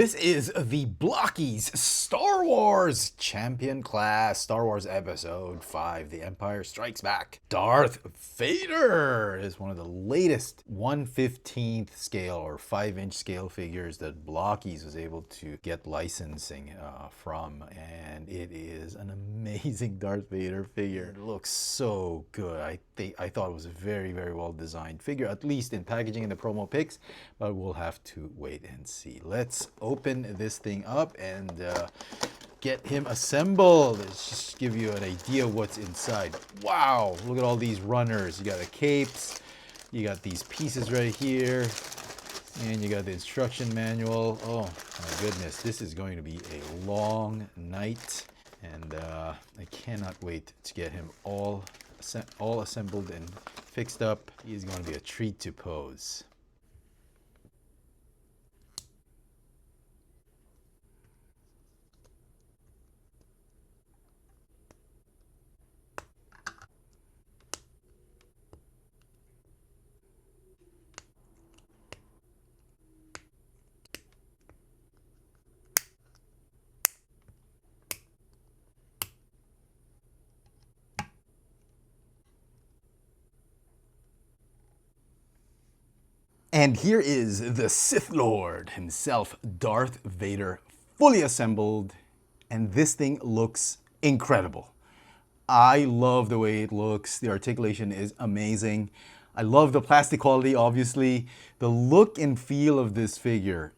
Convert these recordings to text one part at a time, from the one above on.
This is the Blokees Star Wars Champion Class, Star Wars Episode 5, The Empire Strikes Back. Darth Vader is one of the latest 1/15th scale or 5-inch scale figures that Blokees was able to get licensing from, and it is an amazing Darth Vader figure. It looks so good. I thought it was a very, very well designed figure, at least in packaging and the promo pics, but we'll have to wait and see. Let's open this thing up and get him assembled. Let's just give you an idea of what's inside. Wow, look at all these runners. You got the capes, you got these pieces right here, and you got the instruction manual. Oh my goodness, this is going to be a long night, and I cannot wait to get him all assembled and fixed up. He's going to be a treat to pose. And here is the Sith Lord himself, Darth Vader, fully assembled. And this thing looks incredible. I love the way it looks. The articulation is amazing. I love the plastic quality, obviously. The look and feel of this figure,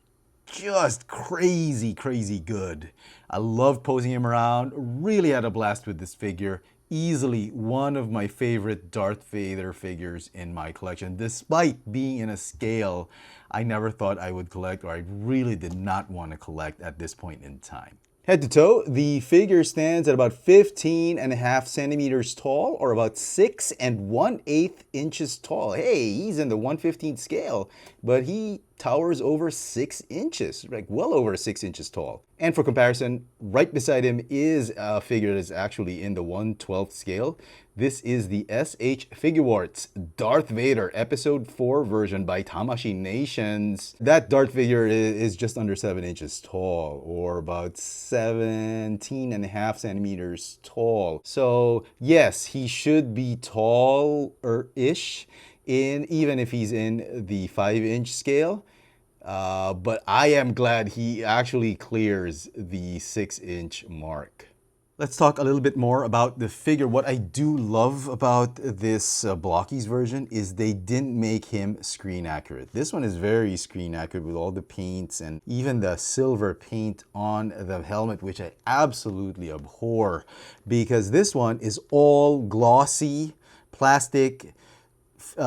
just crazy, crazy good. I love posing him around. Really had a blast with this figure. Easily one of my favorite Darth Vader figures in my collection, despite being in a scale I never thought I would collect, or I really did not want to collect at this point in time. Head to toe, the figure stands at about 15.5 centimeters tall, or about 6 1/8 inches tall. Hey, he's in the 1/15 scale, but he towers over 6 inches, like well over 6 inches tall. And for comparison, right beside him is a figure that's actually in the 1/12 scale. This is the SH Figuarts Darth Vader Episode 4 version by Tamashii Nations. That Darth Vader is just under 7 inches tall, or about 17.5 centimeters tall. So yes, he should be taller-ish, even if he's in the 5-inch scale. But I am glad he actually clears the 6-inch mark. Let's talk a little bit more about the figure. What I do love about this Blokees version is they didn't make him screen accurate. This one is very screen accurate with all the paints and even the silver paint on the helmet, which I absolutely abhor, because this one is all glossy plastic,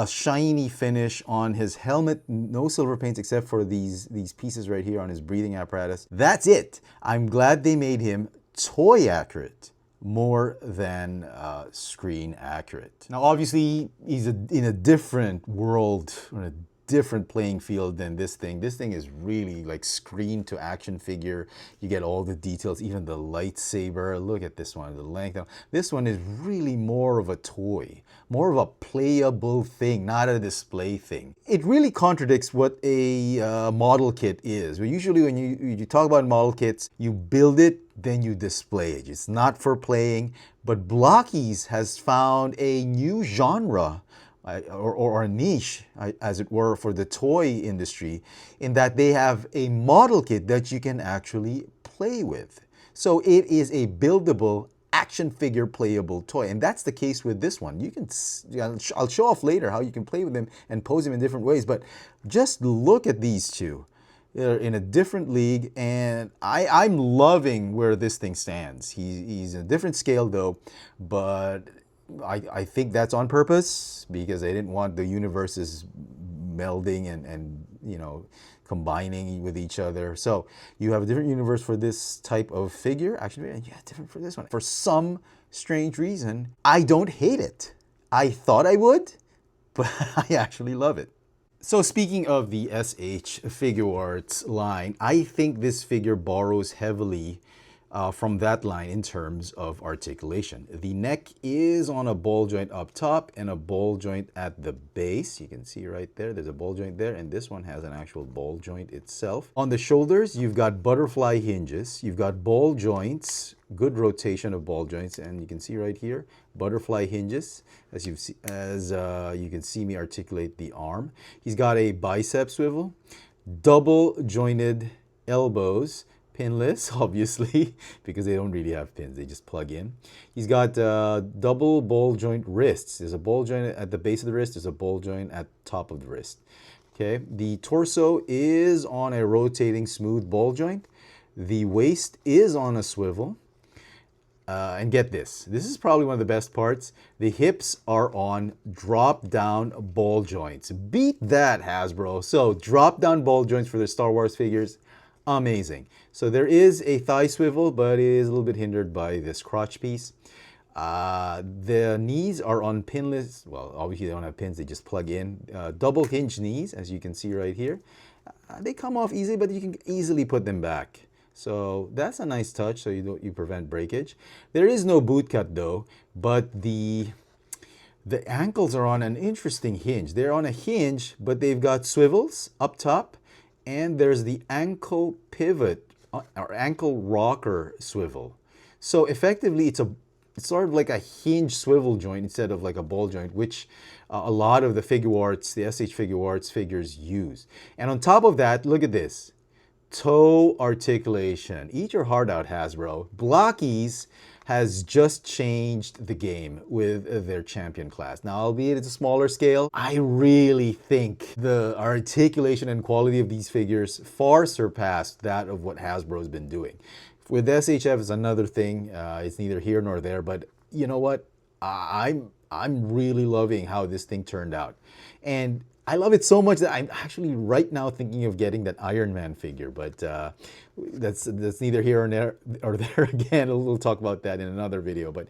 shiny finish on his helmet, no silver paints except for these pieces right here on his breathing apparatus. That's it. I'm glad they made him toy accurate more than screen accurate. Now obviously he's in a different world, on a different playing field than this thing. This thing is really like screen to action figure. You get all the details, even the lightsaber. Look at this one, the length. This one is really more of a toy, more of a playable thing, not a display thing. It really contradicts what a model kit is. Usually when you talk about model kits, you build it, then you display it. It's not for playing, but Blokees has found a new genre, or a niche, as it were, for the toy industry, in that they have a model kit that you can actually play with. So it is a buildable action figure playable toy, and that's the case with this one. You can, I'll show off later how you can play with him and pose him in different ways, but just look at these two. They're in a different league, and I'm loving where this thing stands. He's in a different scale though, but I think that's on purpose, because they didn't want the universes melding and you know, combining with each other. So you have a different universe for this type of figure, actually, and yeah, different for this one. For some strange reason, I don't hate it. I thought I would, but I actually love it. So speaking of the SH Figuarts line, I think this figure borrows heavily from that line in terms of articulation. The neck is on a ball joint up top and a ball joint at the base. You can see right there, there's a ball joint there, and this one has an actual ball joint itself. On the shoulders, you've got butterfly hinges, you've got ball joints, good rotation of ball joints, and you can see right here, butterfly hinges, as you can see me articulate the arm. He's got a bicep swivel, double jointed elbows, pinless, obviously, because they don't really have pins, they just plug in. He's got double ball joint wrists. There's a ball joint at the base of the wrist, there's a ball joint at top of the wrist. Okay, the torso is on a rotating smooth ball joint. The waist is on a swivel. And get this, this is probably one of the best parts. The hips are on drop-down ball joints. Beat that, Hasbro. So drop-down ball joints for the Star Wars figures, amazing. So there is a thigh swivel, but it is a little bit hindered by this crotch piece. The knees are on pinless. Well, obviously they don't have pins, they just plug in. Double hinge knees, as you can see right here. They come off easily, but you can easily put them back. So that's a nice touch, so you prevent breakage. There is no boot cut though, but the ankles are on an interesting hinge. They're on a hinge, but they've got swivels up top, and there's the ankle pivot or ankle rocker swivel. So effectively, it's sort of like a hinge swivel joint instead of like a ball joint, which a lot of the Figuarts, the SH Figuarts figures use. And on top of that, look at this. Toe articulation. Eat your heart out, Hasbro. Blokees has just changed the game with their champion class. Now, albeit it's a smaller scale, I really think the articulation and quality of these figures far surpassed that of what Hasbro's been doing. With SHF, it's another thing. It's neither here nor there, but you know what? I'm really loving how this thing turned out. And I love it so much that I'm actually right now thinking of getting that Iron Man figure, but that's neither here or there again. We'll talk about that in another video, but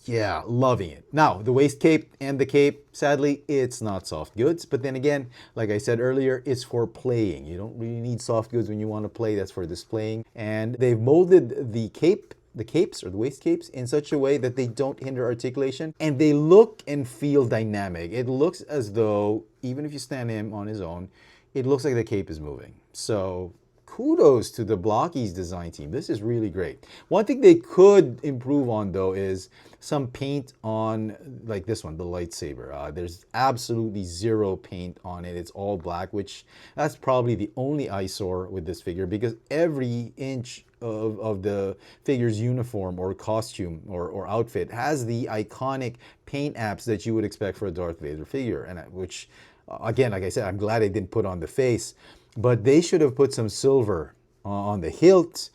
yeah, loving it. Now, the waist cape and the cape, sadly, it's not soft goods, but then again, like I said earlier, it's for playing. You don't really need soft goods when you want to play, that's for displaying. And they've molded the capes or the waist capes in such a way that they don't hinder articulation, and they look and feel dynamic. It looks as though, even if you stand him on his own, it looks like the cape is moving. So kudos to the Blokees design team. This is really great. One thing they could improve on though is some paint on, like this one, the lightsaber. There's absolutely zero paint on it. It's all black, which that's probably the only eyesore with this figure, because every inch of the figure's uniform or costume or outfit has the iconic paint apps that you would expect for a Darth Vader figure, and which, again, like I said, I'm glad they didn't put on the face, but they should have put some silver on the hilt.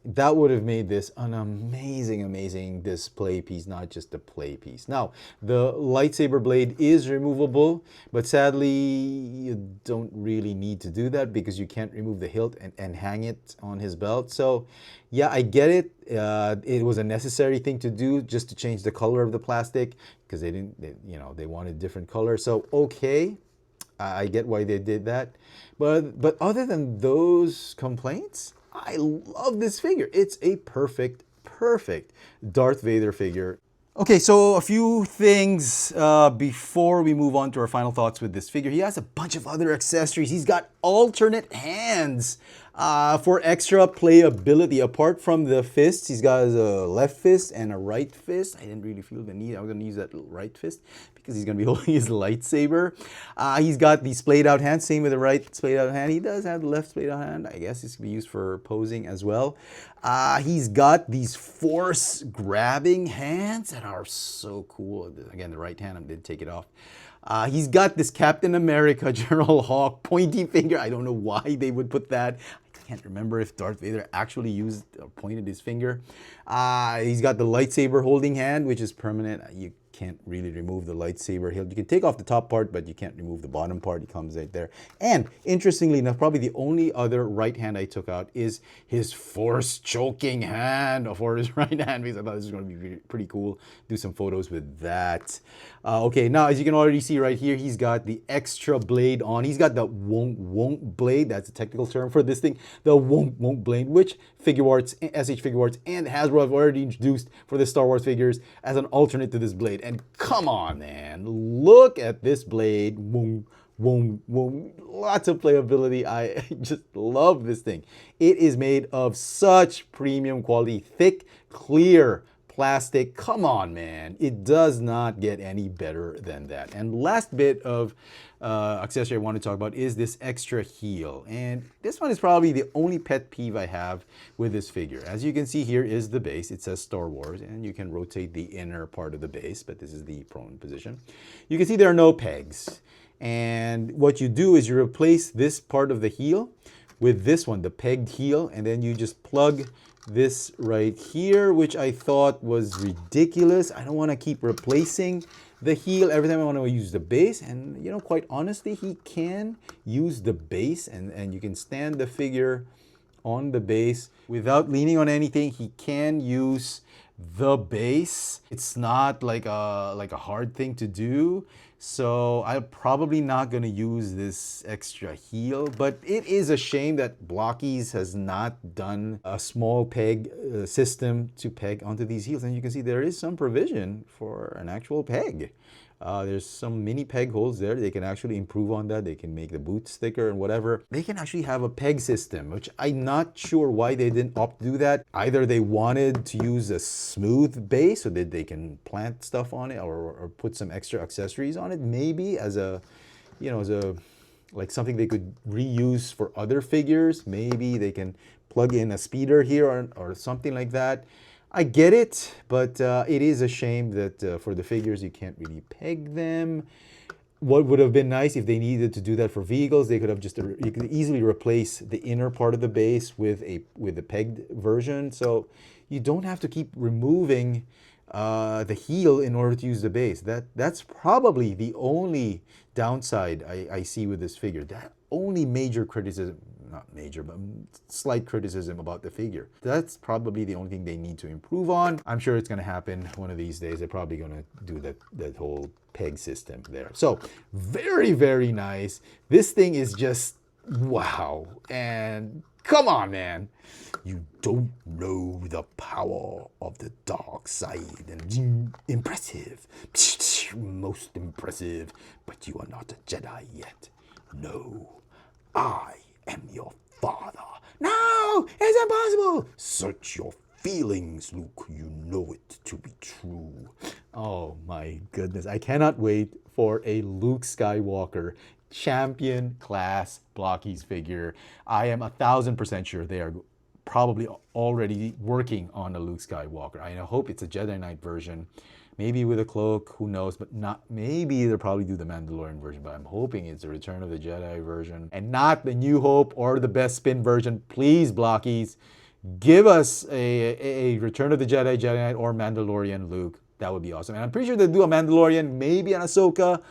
That would have made this an amazing display piece, not just a play piece. Now, the lightsaber blade is removable, but sadly, you don't really need to do that because you can't remove the hilt and hang it on his belt. So, yeah, I get it. It was a necessary thing to do just to change the color of the plastic because they wanted different color. So, okay, I get why they did that. But other than those complaints, I love this figure. It's a perfect Darth Vader figure. Okay, so a few things before we move on to our final thoughts with this figure. He has a bunch of other accessories. He's got alternate hands for extra playability. Apart from the fists, he's got a left fist and a right fist. I didn't really feel the need. I was going to use that right fist because he's going to be holding his lightsaber. He's got the splayed out hand, same with the right splayed out hand. He does have the left splayed out hand. I guess it's going to be used for posing as well. He's got these force grabbing hands that are so cool. Again, the right hand, I did take it off. He's got this Captain America General Hawk pointy finger. I don't know why they would put that. I can't remember if Darth Vader actually used or pointed his finger. He's got the lightsaber holding hand, which is permanent. You can't really remove the lightsaber hilt. You can take off the top part, but you can't remove the bottom part. It comes right there. And interestingly enough, probably the only other right hand I took out is his force choking hand for his right hand, because I thought this was going to be pretty cool. Do some photos with that. Okay, now as you can already see right here, he's got the extra blade on. He's got the won't blade. That's a technical term for this thing. The won't blade, which figure arts, SH figure arts, and Hasbro have already introduced for the Star Wars figures as an alternate to this blade. And come on, man, look at this blade. Lots of playability. I just love this thing. It is made of such premium quality, thick, clear plastic. Come on, man. It does not get any better than that. And last bit of accessory I want to talk about is this extra heel. And this one is probably the only pet peeve I have with this figure. As you can see, here is the base. It says Star Wars, and you can rotate the inner part of the base, but this is the prone position. You can see there are no pegs. And what you do is you replace this part of the heel with this one, the pegged heel, and then you just plug this right here, which I thought was ridiculous. I don't want to keep replacing the heel every time I want to use the base. And you know, quite honestly, he can use the base, and you can stand the figure on the base without leaning on anything. He can use the base. It's not like a hard thing to do. So I'm probably not going to use this extra heel, but it is a shame that Blokees has not done a small peg system to peg onto these heels. And you can see there is some provision for an actual peg. There's some mini peg holes there. They can actually improve on that. They can make the boots thicker and whatever. They can actually have a peg system, which I'm not sure why they didn't opt to do that. Either they wanted to use a smooth base so that they can plant stuff on it, or put some extra accessories on it, maybe as a, you know, like something they could reuse for other figures. Maybe they can plug in a speeder here or something like that. I get it, but it is a shame that for the figures you can't really peg them. What would have been nice if they needed to do that for vehicles, they could have just, you could easily replace the inner part of the base with a pegged version, so you don't have to keep removing the heel in order to use the base. That's probably the only downside I see with this figure. That only major criticism, not major, but slight criticism about the figure. That's probably the only thing they need to improve on. I'm sure it's going to happen one of these days. They're probably going to do that whole peg system there. So very, very nice. This thing is just wow. And come on, man. You don't know the power of the dark side. And impressive. Most impressive. But you are not a Jedi yet. No. I am your father. No, it's impossible. Search your feelings, Luke. You know it to be true. Oh my goodness. I cannot wait for a Luke Skywalker champion class Blokees figure. I am 1000% sure they are probably already working on a Luke Skywalker. I hope it's a Jedi Knight version. Maybe with a cloak, who knows, but not, maybe they'll probably do the Mandalorian version, but I'm hoping it's a Return of the Jedi version and not the New Hope or the Best Spin version. Please, Blokees, give us a Return of the Jedi, Jedi Knight, or Mandalorian Luke. That would be awesome. And I'm pretty sure they'll do a Mandalorian, maybe an Ahsoka,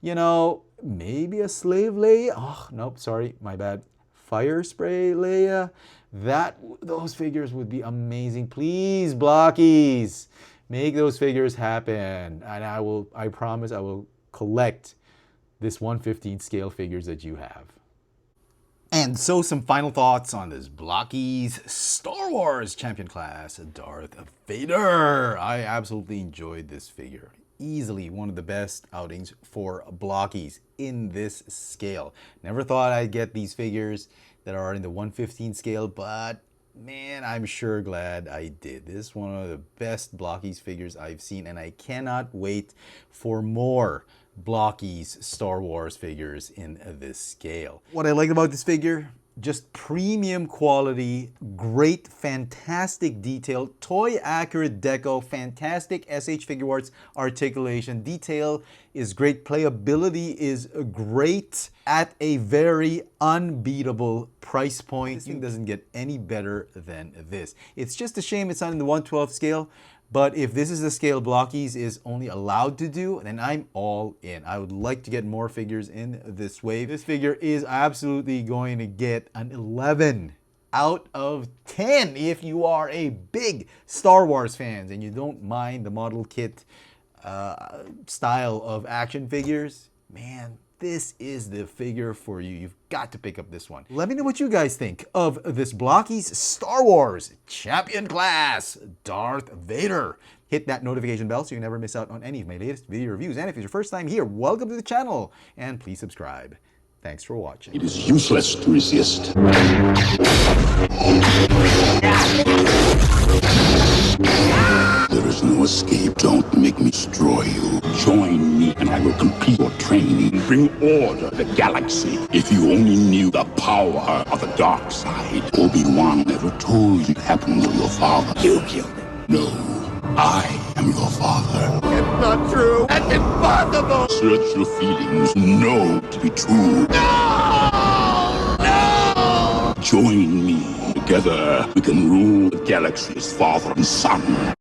you know, maybe a Slave Leia. Oh, nope, sorry, my bad. Fire Spray Leia. Those figures would be amazing. Please, Blokees, make those figures happen, and I promise I will collect this 1/15 scale figures that you have. And so some final thoughts on this Blokees Star Wars Champion Class Darth Vader. I absolutely enjoyed this figure. Easily one of the best outings for Blokees in this scale. Never thought I'd get these figures that are in the 1/15 scale, but man, I'm sure glad I did. This is one of the best Blokees figures I've seen, and I cannot wait for more Blokees Star Wars figures in this scale. What I like about this figure, just premium quality, great, fantastic detail, toy accurate deco, fantastic SH figure arts articulation. Detail is great, playability is great at a very unbeatable price point. This thing doesn't get any better than this. It's just a shame it's not in the 1/12 scale, But if this is the scale Blokees is only allowed to do, then I'm all in. I would like to get more figures in this wave. This figure is absolutely going to get an 11 out of 10 if you are a big Star Wars fan and you don't mind the model kit style of action figures. Man, this is the figure for you. You've got to pick up this one. Let me know what you guys think of this Blokees Star Wars Champion Class Darth Vader. Hit that notification bell so you never miss out on any of my latest video reviews. And if it's your first time here, welcome to the channel and please subscribe. Thanks for watching. It is useless to resist. There is no escape. Don't make me destroy you. Join me and I will complete your training. Bring order to the galaxy. If you only knew the power of the dark side. Obi-Wan never told you what happened to your father. You killed him. No, I am your father. It's not true. That's impossible. Search your feelings. Know to be true. No! No! Join me. Together, we can rule the galaxy as father and son.